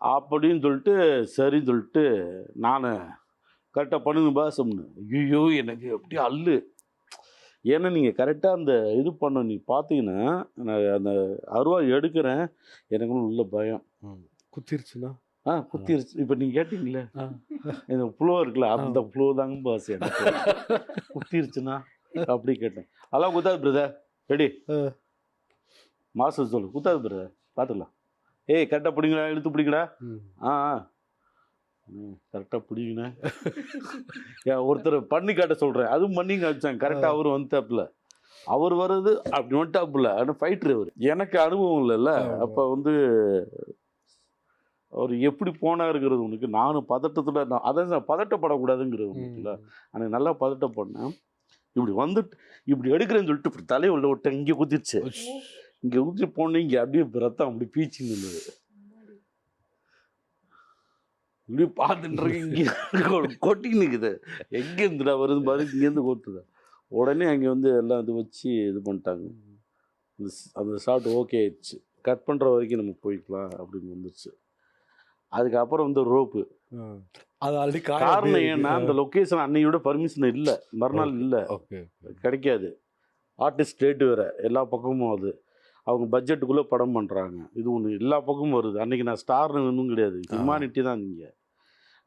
அப்படின்னு சொல்லிட்டு சரின்னு சொல்லிட்டு நான் கரெக்டாக பண்ணுங்க பாசம்னு. ஐயோ எனக்கு அப்படியே அல்லு. ஏன்னா நீங்கள் கரெக்டாக அந்த இது பண்ண நீ பார்த்தீங்கன்னா நான் அந்த அருவா எடுக்கிறேன், எனக்கு உள்ள பயம். குத்திருச்சுன்னா குத்திருச்சு. இப்போ நீங்கள் கேட்டீங்களே இந்த ஃப்ளோ இருக்குல்ல, அந்த ஃப்ளோ தாங்க பாஸ் எனக்கு. குத்திருச்சுன்னா அப்படி கேட்டேன். அதெல்லாம் குத்தாது பிரதர், ரெடி மாஸ்டர் சொல்லு, குத்தாது பிரதர் பார்த்துக்கலாம். ஏய் கரெக்டாக பிடிங்கடா, இழுத்து பிடிங்கடா. கரெக்டாக பிடிங்கண்ணே. ஒருத்தர் பண்ணி காட்ட சொல்கிறேன், அதுவும் பண்ணி காமிச்சாங்க. கரெக்டாக அவர் வந்துட்டாப்புல, அவர் வர்றது அப்படி வந்துட்டாப்புல. ஆனால் ஃபைட்ரு அவர், எனக்கு அனுபவம் இல்லைல்ல. அப்போ அவர் எப்படி போனாருங்கிறது உனக்கு, நானும் பதட்டத்தில் அதான் பதட்டப்படக்கூடாதுங்கிறது உனக்கு இல்லை. ஆனால் நல்லா பதட்டப்படனேன். இப்படி இப்படி எடுக்கிறேன்னு சொல்லிட்டு இப்படி தலையை உள்ள விட்டேன். இங்கே குத்திருச்சு, இங்கே குத்தி போனேன். இங்கே அப்படியே ரத்தம் அப்படி பீச்சிங் இருந்தது. இப்படி பார்த்துட்டு இங்கே கொட்டி நிற்குது. எங்கேருந்துடா வருது பாரு, இங்கேருந்து கொட்டுது. உடனே அங்கே எல்லாம் இது வச்சு இது பண்ணிட்டாங்க. அந்த ஷாட் ஓகே ஆயிடுச்சு, கட் பண்ணுற வரைக்கும் நம்ம போய்க்கலாம் அப்படின்னு வந்துச்சு. அதுக்கப்புறம் ரோப்பு அது ஆல்ரெடி காரணம் ஏன்னா அந்த லொக்கேஷன் அன்னையோட பர்மிஷன் இல்லை, மறுநாள் இல்லை, கிடைக்காது. ஆர்டிஸ்ட் ரேட்டு வேறு, எல்லா பக்கமும் அது அவங்க பட்ஜெட்டுக்குள்ளே படம் பண்ணுறாங்க. இது ஒன்று எல்லா பக்கமும் வருது. அன்றைக்கி நான் ஸ்டார்னு ஒன்றும் கிடையாது, ஹியூமானிட்டி தான் நீங்கள்.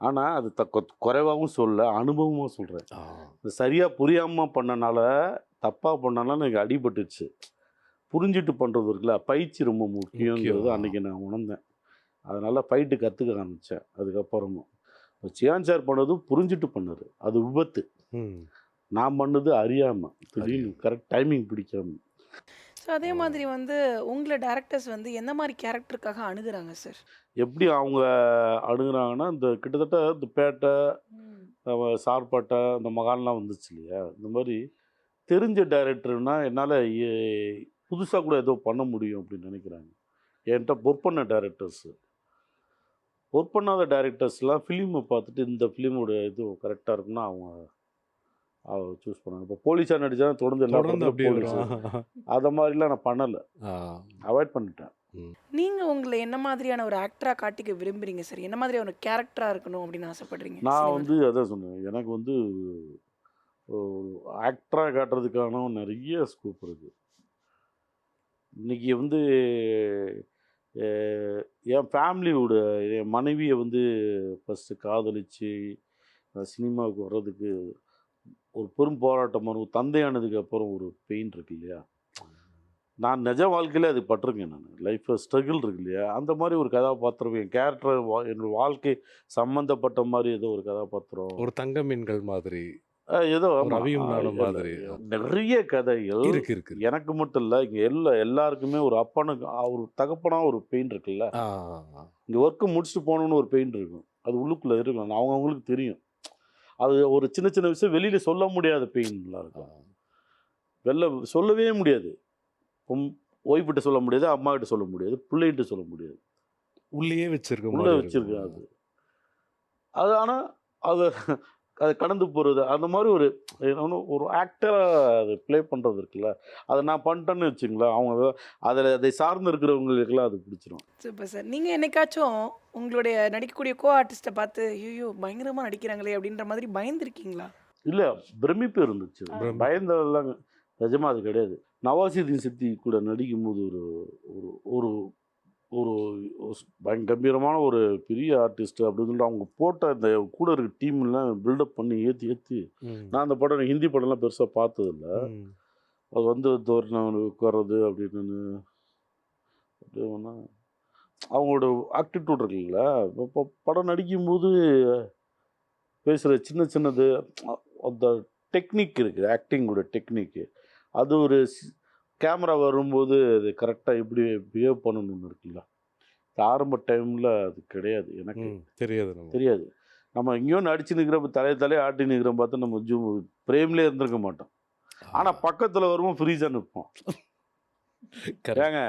ஆனால் அது குறைவாகவும் சொல்ல, அனுபவமாக சொல்கிறேன். இது சரியாக புரியாமல் பண்ணனால, தப்பாக பண்ணனால எனக்கு அடிபட்டுச்சு. புரிஞ்சுட்டு பண்ணுறது இருக்குல்ல, பயிற்சி ரொம்ப முக்கியங்கிறது அன்றைக்கி நான் உணர்ந்தேன். அதனால் ஃபைட்டு கற்றுக்க ஆரம்பித்தேன். அதுக்கப்புறமும் சியான் சார் பண்ணது புரிஞ்சுட்டு பண்ணார், அது விபத்து. நான் பண்ணது அறியாமல், திடீர்னு கரெக்ட் டைமிங் பிடிக்காமல். ஸோ அதே மாதிரி உங்களை டேரக்டர்ஸ் எந்த மாதிரி கேரக்டருக்காக அணுகுறாங்க சார்? எப்படி அவங்க அணுகுறாங்கன்னா, இந்த கிட்டத்தட்ட இந்த பேட்டை, சார்பாட்டை, இந்த மகான்லாம் வந்துச்சு இல்லையா, இந்த மாதிரி தெரிஞ்ச டைரக்டர்னால் என்னால் புதுசாக கூட ஏதோ பண்ண முடியும் அப்படின்னு நினைக்கிறாங்க. என்கிட்ட ஒர்க் பண்ண டைரக்டர்ஸு, ஒர்க் பண்ணாத டைரக்டர்ஸ்லாம் ஃபிலிமை பார்த்துட்டு இந்த ஃபிலிமோட இது கரெக்டாக இருக்குன்னா அவங்க சூஸ் பண்ணாங்க. இப்போ போலீஸாக நடித்தா தொடர்ந்து எல்லா தொடர்ந்து படத்துலையும் அப்படியே போலீஸு. வரும். அதை மாதிரிலாம் நான் பண்ணலை, ஆ. அவாய்ட் பண்ணிட்டேன். நீங்க உங்கள என்ன மாதிரியான ஒரு ஆக்டரா காட்டிக்க விரும்புறீங்க சார்? என்ன மாதிரியான ஒரு கேரக்டரா இருக்கணும் அப்படின்னு ஆசைப்படுறீங்க நான் சினிமால? வந்து அதான் சொன்னேன், எனக்கு வந்து ஒரு ஆக்டராக காட்டுறதுக்கான நிறைய ஸ்கோப் இருக்குது. இன்றைக்கி வந்து என் ஃபேமிலியோட என் மனைவியை வந்து ஃபஸ்ட்டு காதலித்து சினிமாவுக்கு வர்றதுக்கு ஒரு பெரும் போராட்டம் ஒரு தந்தையானதுக்கு அப்புறம் ஒரு பெயின் இருக்கு இல்லையா, நான் நிஜ வாழ்க்கையில் அது பட்டிருக்கேன். நான் லைஃப்பில் ஸ்ட்ரகிள் இருக்கு இல்லையா, அந்த மாதிரி ஒரு கதாபாத்திரம் என் கேரக்டர் என்னோட வாழ்க்கை சம்மந்தப்பட்ட மாதிரி ஏதோ ஒரு கதாபாத்திரம், ஒரு தங்க மீன்கள் மாதிரி, ஏதோ ஒரு ஆமாம், அவியும் நானும் மாதிரி. நிறைய கதைகள் இருக்கு இருக்கு இருக்கு. எனக்கு மட்டும் இல்லை, இங்கே எல்லாருக்குமே ஒரு அப்பனுக்கு ஒரு தகப்பனாக ஒரு பெயின் இருக்குல்ல. ஆ. இங்கே ஒர்க்கு முடிச்சுட்டு போகணுன்னு ஒரு பெயின் இருக்கும், அது உள்ளுக்குள்ளே இருக்கும், அவங்கவுங்களுக்கு தெரியும். அது ஒரு சின்ன சின்ன விஷயம் வெளியில் சொல்ல முடியாத பெயின்லாம் இருக்கும், வெளில சொல்லவே முடியாது. ஒய்ஃப்கிட்ட சொல்ல முடியாது, அம்மா கிட்ட சொல்ல முடியாது, பிள்ளைகிட்ட சொல்ல முடியாது, உள்ளேயே வச்சிருக்க உள்ளே மாதிரி வச்சிருக்கேன். இருக்கும். அது ஆனால் அதை அதை கடந்து போகிறது அந்த மாதிரி ஒரு ஆக்டராக அது ப்ளே பண்ணுறது இருக்குல்ல, அதை நான் பண்ணிட்டேன்னு வச்சுங்களேன், அவங்க அதை சார்ந்து இருக்கிறவங்களுக்கெல்லாம் அது பிடிச்சிரும். Super sir. நீங்க என்னைக்காச்சும் உங்களுடைய நடிக்கக்கூடிய கோ ஆர்டிஸ்ட்ட பார்த்து, ஐயய்யோ! பயங்கரமா நடிக்கிறாங்களே அப்படின்ற மாதிரி பயந்துருக்கீங்களா? இல்லை, பிரமிப்பு இருந்துச்சு, பிரமிப்பு. பயந்ததெல்லாம் நிஜமாக அது கிடையாது. நவாஸுதீன் சித்தி கூட நடிக்கும்போது ஒரு ஒரு ஒரு ஒரு கம்பீரமான ஒரு பெரிய ஆர்டிஸ்ட் அப்படின்னு சொல்லிட்டு அவங்க போட்ட அந்த கூட இருக்க டீம்லாம் பில்டப் பண்ணி ஏற்றி நான் அந்த படம் ஹிந்தி படம்லாம் பெருசாக பார்த்ததில்ல. அது வந்து தோரணம் உட்கார்றது அப்படின்னு அப்படின்னா அவங்களோட ஆக்டிடியூட் இருக்குல்ல, இப்போ படம் நடிக்கும்போது பேசுகிற சின்னது அந்த டெக்னிக் இருக்குது, ஆக்டிங்கோட டெக்னிக்கு, அது ஒரு கேமரா வரும்போது அது கரெக்டாக எப்படி பிஹேவ் பண்ணணும்னு இருக்குல்ல, ஆரம்ப டைமில் அது கிடையாது, எனக்கு தெரியாது. நம்ம எங்கேயோ நடிச்சு நிற்கிறப்ப தலையை ஆட்டி நிற்கிறோம் பார்த்து நம்ம பிரேம்லேயே இருந்திருக்க மாட்டோம். ஆனால் பக்கத்தில் வரும்போது ஃப்ரீஸாக நிற்போம். ஏங்க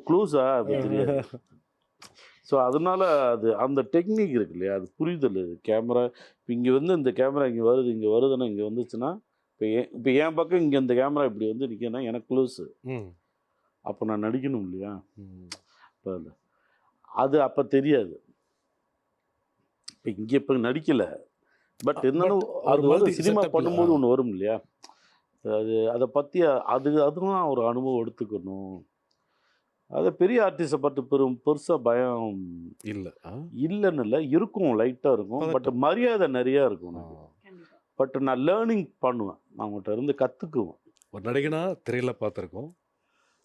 க்ளோஸா அது தெரியாது. ஸோ அதனால அது அந்த டெக்னிக் இருக்கு இல்லையா, அது புரிதல். கேமரா இப்போ இங்கே வந்து இந்த கேமரா இங்கே வருதுன்னா இங்கே வந்துச்சுன்னா இப்போ என் பக்கம் இங்கே இந்த கேமரா இப்படி வந்து நிற்கனா எனக்கு க்ளோஸு, அப்போ நான் நடிக்கணும் இல்லையா, இப்போ அது அப்போ தெரியாது. இப்போ இங்கே இப்போ நடிக்கலை, பட் என்னன்னு அது வந்து சினிமா பண்ணும்போது ஒன்று வரும் இல்லையா, அதை பற்றி அதுவும் ஒரு அனுபவம் எடுத்துக்கணும். அது பெரிய ஆர்டிஸ்ட்டை பார்த்து பெருசாக பயம் இல்லைன்னு இல்லை, இருக்கும், லைட்டாக இருக்கும், பட் மரியாதை நிறையா இருக்கும். பட் நான் லேர்னிங் பண்ணுவேன், அவங்கள்ட்ட இருந்து கற்றுக்குவேன். ஒரு நடிகனா திரையில் பார்த்துருக்கோம்,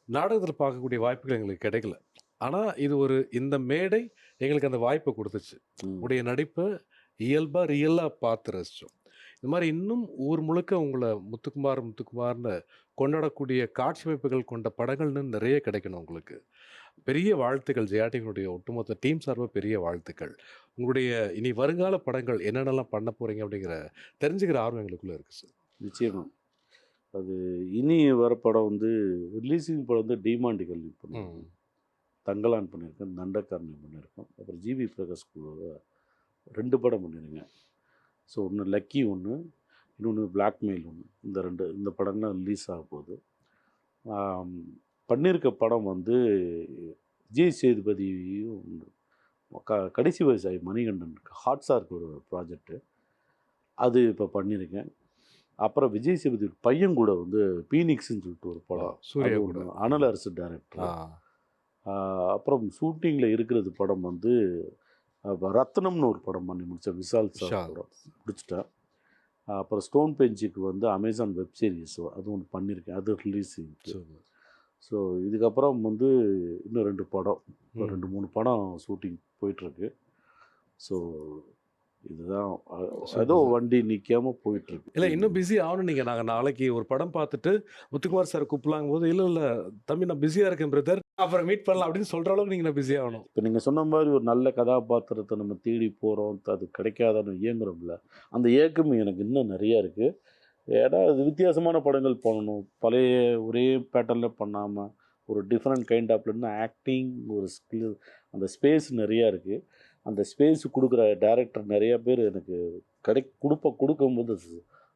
நாடகத்தில் பார்க்கக்கூடிய வாய்ப்புகள் எங்களுக்கு கிடைக்கல. ஆனால் இது இந்த மேடை எங்களுக்கு அந்த வாய்ப்பை கொடுத்துச்சு. உடைய நடிப்பை இயல்பாக ரியலாக பார்த்து ரசித்தோம். இந்த மாதிரி இன்னும் ஊர் முழுக்க உங்களை முத்துக்குமார்னு கொண்டாடக்கூடிய காட்சி அமைப்புகள் கொண்ட படங்கள்னு நிறைய கிடைக்கணும் உங்களுக்கு. பெரிய வாழ்த்துக்கள், ஜெயா டிவியினுடைய ஒட்டுமொத்த டீம் சார்பாக பெரிய வாழ்த்துக்கள். உங்களுடைய இனி வருங்கால படங்கள் என்னென்னலாம் பண்ண போகிறீங்க அப்படிங்கிற தெரிஞ்சுக்கிற ஆர்வம் எங்களுக்குள்ளே இருக்குது சார். நிச்சயமாக அது இனி வர படம் வந்து ரிலீஸிங் படம் வந்து டிமாண்டி கல்வி பண்ணியிருக்கேன், தங்கலான் பண்ணியிருக்கேன், தண்டக்காரனை பண்ணியிருக்கேன், அப்புறம் ஜிவி பிரகாஷ் குழுவை 2 படம் பண்ணியிருக்கேன். ஸோ ஒன்று லக்கி, ஒன்று இன்னொன்று பிளாக்மெயில், இந்த படம்லாம் ரிலீஸ் ஆக போகுது. பண்ணியிருக்க படம் வந்து விஜய் சேதுபதியும் கடைசி வயசாகி மணிகண்டன் ஹாட்ஸ்டாருக்கு ஒரு ப்ராஜெக்டு, அது இப்போ பண்ணியிருக்கேன். அப்புறம் விஜய் சேதுபதி பையன் கூட வந்து பீனிக்ஸ்ன்னு சொல்லிட்டு ஒரு படம், சூர்யா கூட, அனல் அரசு டைரக்டர். அப்புறம் ஷூட்டிங்கில் இருக்கிறது படம் வந்து ரத்னம்னு ஒரு படம் பண்ணி முடித்தேன், விஷால் சார் படம் முடிச்சிட்டேன். அப்புறம் ஸ்டோன் பெஞ்சுக்கு வந்து அமேசான் வெப் சீரிஸ் அது ஒன்று பண்ணியிருக்கேன், அது ரிலீஸிங். ஸோ இதுக்கப்புறம் வந்து இன்னும் 2 படம், 2-3 படம் ஷூட்டிங் போயிட்டுருக்கு. ஸோ இதுதான் ஏதோ வண்டி நிற்காமல் போயிட்டுருக்கு. இல்லை, இன்னும் பிஸி ஆகணும். நாங்கள் நாளைக்கு ஒரு படம் பார்த்துட்டு முத்துக்குமார் சார் கூப்பிடலாங்க போது, இல்லை தம்பி நான் பிஸியாக இருக்கேன் பிரதர், அப்புறம் மீட் பண்ணலாம் அப்படின்னு சொல்கிற அளவுக்கு நீங்கள் பிஸி ஆகணும். இப்போ நீங்கள் சொன்ன மாதிரி ஒரு நல்ல கதாபாத்திரத்தை நம்ம தேடி போகிறோம், அது கிடைக்காதான்னு இயங்குறோம்ல, அந்த ஏக்கம் எனக்கு இன்னும் நிறையா இருக்குது. ஏன்னா அது வித்தியாசமான படங்கள் பண்ணணும், பழைய ஒரே பேட்டர்னில் பண்ணாமல் ஒரு டிஃப்ரெண்ட் கைண்ட் ஆஃப்லன்னா ஆக்டிங் ஒரு ஸ்கில், அந்த ஸ்பேஸ் நிறையா இருக்குது. அந்த ஸ்பேஸ் கொடுக்குற டைரக்டர் நிறையா பேர் எனக்கு கொடுக்கும்போது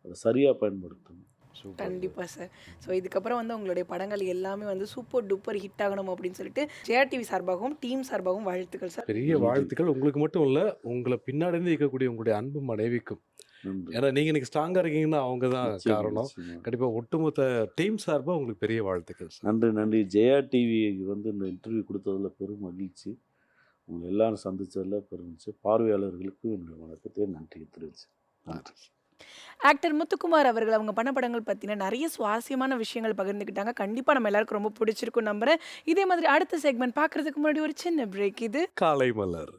அதை சரியாக பயன்படுத்தணும். சூப்பர். கண்டிப்பா சார். ஸோ இதுக்கப்புறம் வந்து உங்களுடைய படங்கள் எல்லாமே வந்து சூப்பர் டூப்பர் ஹிட் ஆகணும் அப்படின்னு சொல்லிட்டு ஜெயா டிவி சார்பாகவும், டீம் சார்பாகவும் வாழ்த்துக்கள் சார். பெரிய நன்றி. வாழ்த்துக்கள் உங்களுக்கு மட்டும் இல்லை, உங்களை பின்னாடி இருந்து இருக்கக்கூடிய உங்களுடைய அன்பு மனைவிக்கும். நன்றி. ஏன்னா நீங்கள் இன்னைக்கு ஸ்ட்ராங்காக இருக்கீங்கன்னா அவங்க தான் நிச்சயமா, காரணம். நிச்சயமா. கண்டிப்பாக ஒட்டுமொத்த டீம் சார்பாக உங்களுக்கு பெரிய வாழ்த்துக்கள் சார். நன்றி, நன்றி. ஜெயா டிவிக்கு வந்து இந்த இன்டர்வியூ கொடுத்ததில் பெரும் மகிழ்ச்சி. உங்களை எல்லாரும் சந்திச்சதில் பெருமிச்சு. பார்வையாளர்களுக்கும் என்னுடைய வணக்கத்தை நன்றி தெரிவிச்சு. நன்றி. ஆக்டர் முத்துக்குமார் அவர்கள் அவங்க பண்ண படங்கள் பற்றின நிறைய சுவாரஸ்யமான விஷயங்கள் பகிர்ந்துக்கிட்டாங்க. கண்டிப்பாக நம்ம எல்லாருக்கும் ரொம்ப பிடிச்சிருக்கும் நம்புறேன். இதே மாதிரி அடுத்த செக்மெண்ட் பார்க்குறதுக்கு முன்னாடி ஒரு சின்ன பிரேக் இது. காலை மலர்.